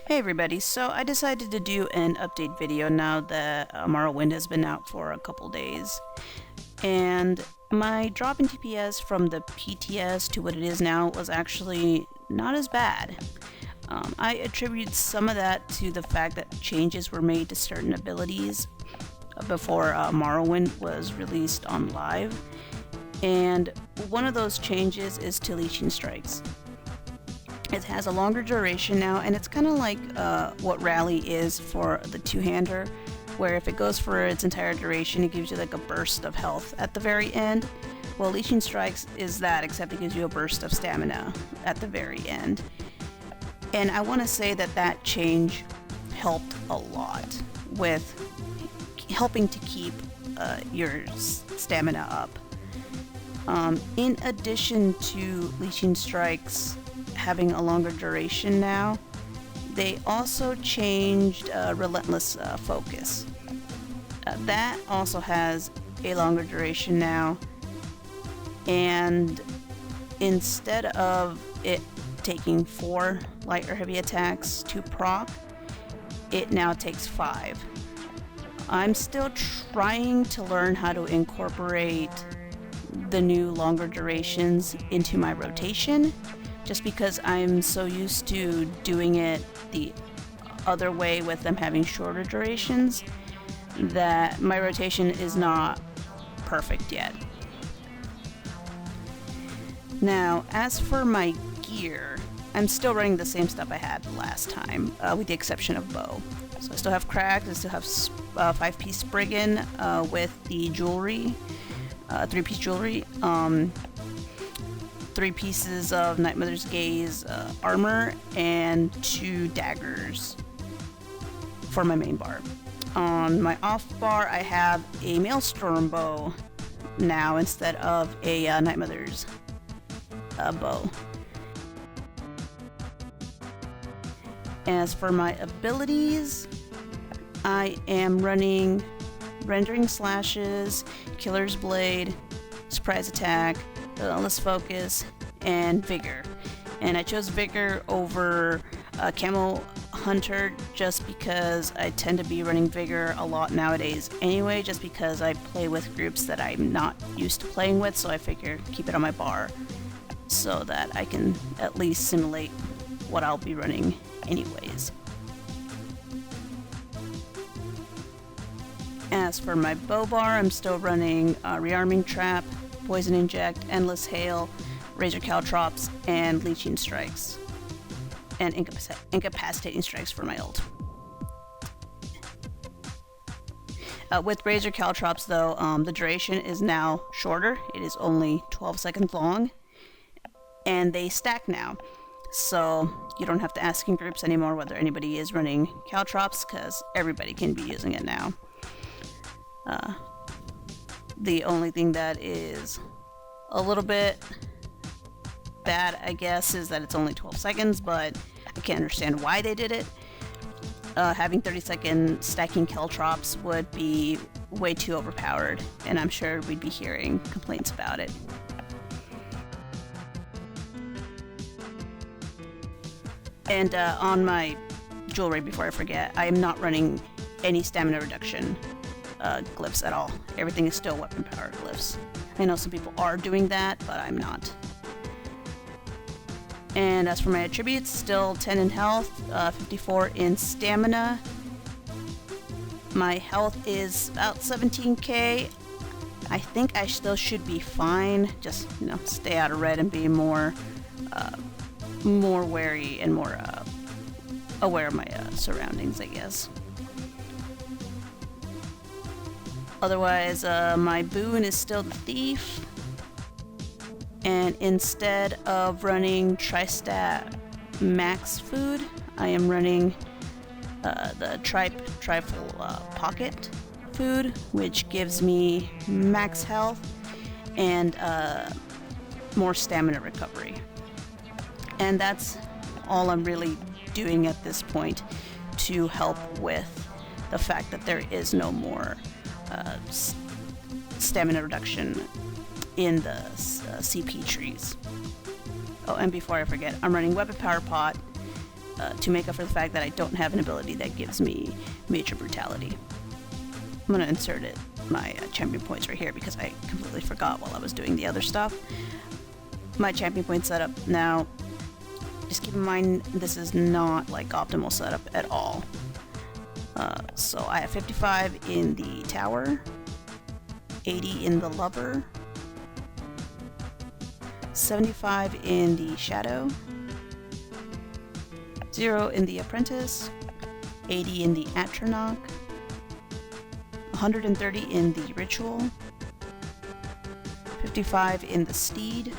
Hey everybody, so I decided to do an update video now that Morrowind has been out for a couple days. And my drop in DPS from the PTS to what it is now was actually not as bad. I attribute some of that to the fact that changes were made to certain abilities before Morrowind was released on live. And one of those changes is to Leeching Strikes. It has a longer duration now, and it's kind of like what Rally is for the two-hander, where if it goes for its entire duration, it gives you like a burst of health at the very end. Well, Leeching Strikes is that, except it gives you a burst of stamina at the very end. And I want to say that that change helped a lot with helping to keep your stamina up. In addition to Leeching Strikes having a longer duration now, they also changed Relentless Focus. That also has a longer duration now, and instead of it taking 4 light or heavy attacks to proc, it now takes 5. I'm still trying to learn how to incorporate the new longer durations into my rotation, just because I'm so used to doing it the other way with them having shorter durations that my rotation is not perfect yet. Now, as for my gear, I'm still running the same stuff I had last time, with the exception of bow. So I still have cracked, I still have 5-piece Spriggan with the jewelry, 3-piece jewelry, 3 pieces of Nightmother's Gaze armor, and 2 daggers for my main bar. On my off bar, I have a Maelstrom bow now instead of a Nightmother's bow. As for my abilities, I am running Rendering Slashes, Killer's Blade, Surprise Attack, Relentless Focus, and Vigor. And I chose Vigor over Camo Hunter just because I tend to be running Vigor a lot nowadays anyway, just because I play with groups that I'm not used to playing with, so I figure keep it on my bar so that I can at least simulate what I'll be running anyways. As for my bow bar, I'm still running Rearming Trap, Poison Inject, Endless Hail, Razor Caltrops, and Leeching Strikes. And Incapacitating Strikes for my ult. With Razor Caltrops though, the duration is now shorter. It is only 12 seconds long. And they stack now. So you don't have to ask in groups anymore whether anybody is running Caltrops, because everybody can be using it now. The only thing that is a little bit bad, I guess, is that it's only 12 seconds, but I can't understand why they did it. Having 30-second stacking Caltrops would be way too overpowered, and I'm sure we'd be hearing complaints about it. And on my jewelry, before I forget, I am not running any stamina reduction glyphs at all. Everything is still weapon power glyphs. I know some people are doing that, but I'm not. And as for my attributes, still 10 in health, 54 in stamina. My health is about 17k. I think I still should be fine. Just, stay out of red and be more wary and more aware of my surroundings, I guess. Otherwise, my boon is still the Thief, and instead of running Tristat Max Food, I am running the Trifle Pocket Food, which gives me max health and more stamina recovery. And that's all I'm really doing at this point to help with the fact that there is no more stamina reduction in the CP trees. Oh, and before I forget, I'm running Weapon Power Pot, to make up for the fact that I don't have an ability that gives me major brutality. I'm going to insert my champion points right here because I completely forgot while I was doing the other stuff. My champion point setup now, just keep in mind this is not like optimal setup at all. So I have 55 in the tower, 80 in the lover, 75 in the shadow, 0 in the apprentice, 80 in the atronach, 130 in the ritual, 55 in the steed,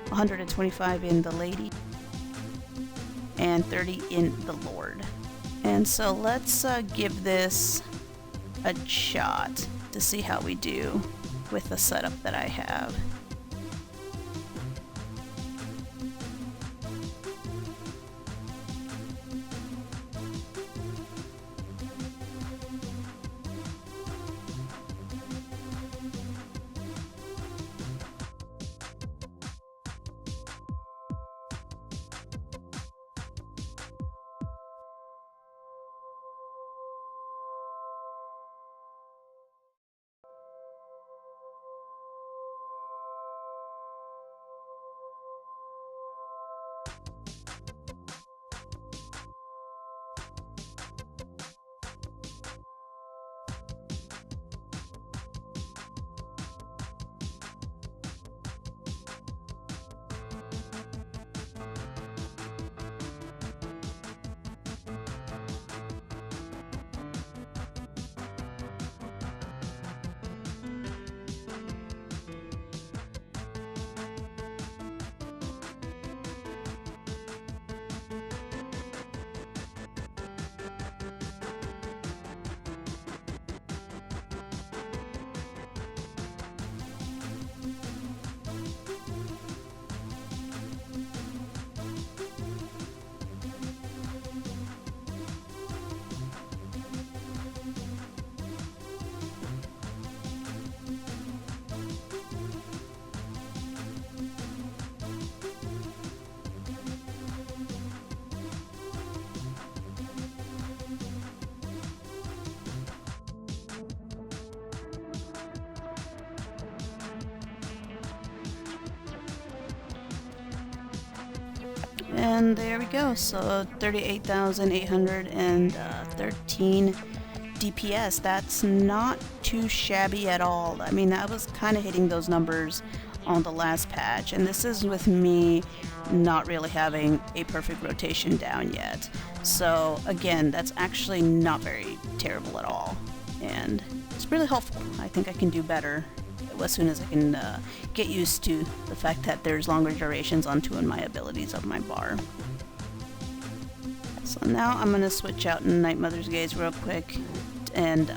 125 in the lady, and 30 in the lord. And so let's give this a shot to see how we do with the setup that I have. And there we go, so 38,813 DPS. That's not too shabby at all. I mean, I was kind of hitting those numbers on the last patch, and this is with me not really having a perfect rotation down yet. So again, that's actually not very terrible at all, and it's really helpful. I think I can do better as soon as I can get used to the fact that there's longer durations on two of my abilities of my bar. So now I'm going to switch out Night Mother's Gaze real quick and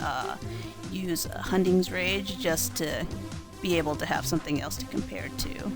use Hunting's Rage just to be able to have something else to compare to.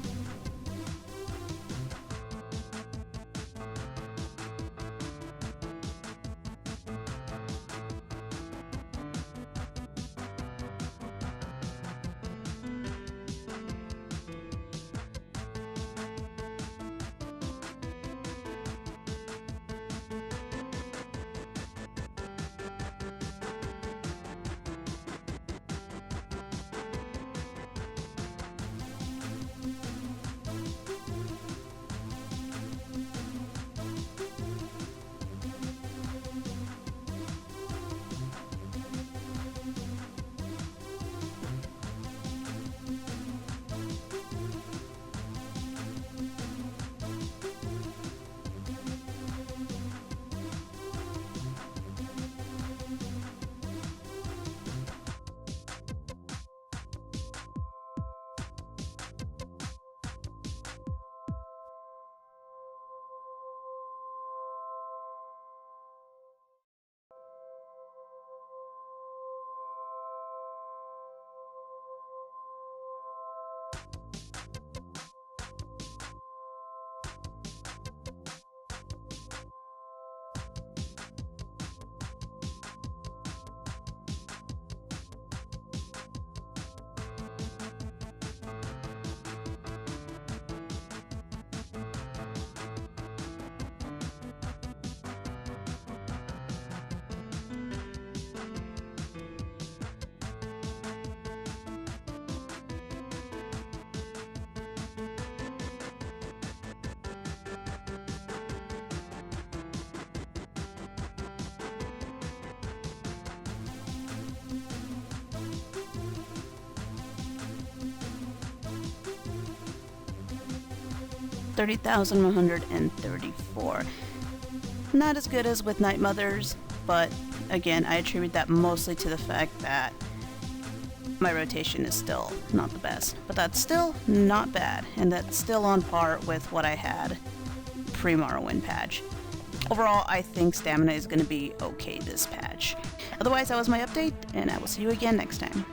30,134. Not as good as with Night Mothers, but again, I attribute that mostly to the fact that my rotation is still not the best. But that's still not bad, and that's still on par with what I had pre-Morrowind patch. Overall, I think stamina is going to be okay this patch. Otherwise, that was my update, and I will see you again next time.